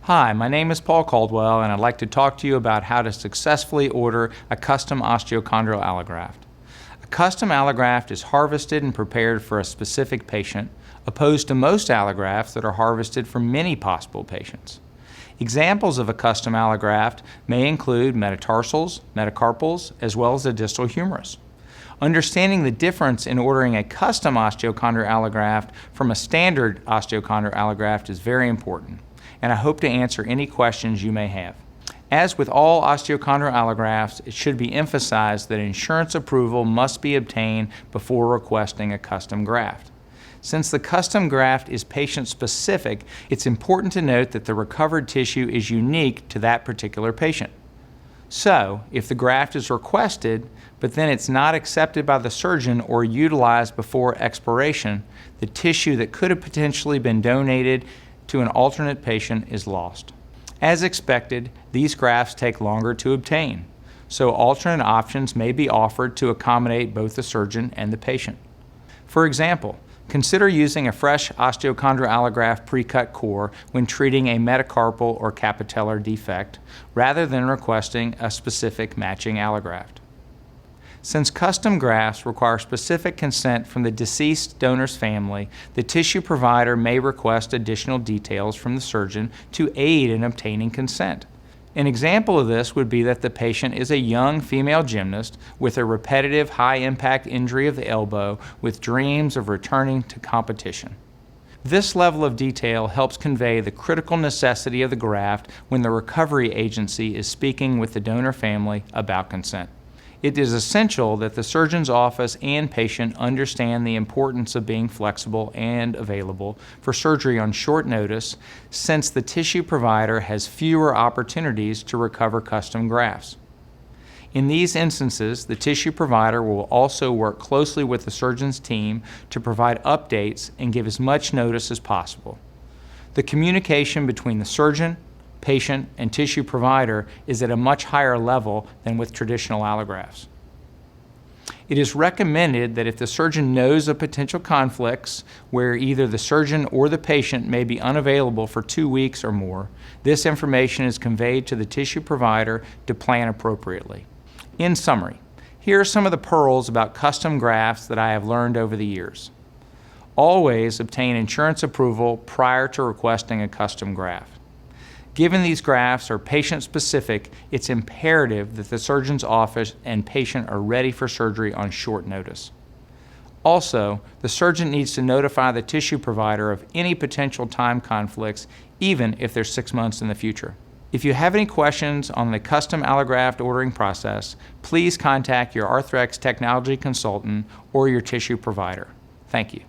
Hi, my name is Paul Caldwell, and I'd like to talk to you about how to successfully order a custom osteochondral allograft. A custom allograft is harvested and prepared for a specific patient, opposed to most allografts that are harvested for many possible patients. Examples of a custom allograft may include metatarsals, metacarpals, as well as the distal humerus. Understanding the difference in ordering a custom osteochondral allograft from a standard osteochondral allograft is very important, and I hope to answer any questions you may have. As with all osteochondral allografts, it should be emphasized that insurance approval must be obtained before requesting a custom graft. Since the custom graft is patient-specific, it's important to note that the recovered tissue is unique to that particular patient. So, if the graft is requested, but then it's not accepted by the surgeon or utilized before expiration, the tissue that could have potentially been donated to an alternate patient is lost. As expected, these grafts take longer to obtain, so alternate options may be offered to accommodate both the surgeon and the patient. For example, consider using a fresh osteochondral allograft pre-cut core when treating a metacarpal or capitellar defect, rather than requesting a specific matching allograft. Since custom grafts require specific consent from the deceased donor's family, the tissue provider may request additional details from the surgeon to aid in obtaining consent. An example of this would be that the patient is a young female gymnast with a repetitive high-impact injury of the elbow with dreams of returning to competition. This level of detail helps convey the critical necessity of the graft when the recovery agency is speaking with the donor family about consent. It is essential that the surgeon's office and patient understand the importance of being flexible and available for surgery on short notice, since the tissue provider has fewer opportunities to recover custom grafts. In these instances, the tissue provider will also work closely with the surgeon's team to provide updates and give as much notice as possible. The communication between the surgeon, patient, and tissue provider is at a much higher level than with traditional allografts. It is recommended that if the surgeon knows of potential conflicts where either the surgeon or the patient may be unavailable for 2 weeks or more, this information is conveyed to the tissue provider to plan appropriately. In summary, here are some of the pearls about custom grafts that I have learned over the years. Always obtain insurance approval prior to requesting a custom graft. Given these grafts are patient-specific, it's imperative that the surgeon's office and patient are ready for surgery on short notice. Also, the surgeon needs to notify the tissue provider of any potential time conflicts, even if they're 6 months in the future. If you have any questions on the custom allograft ordering process, please contact your Orthopedics technology consultant or your tissue provider. Thank you.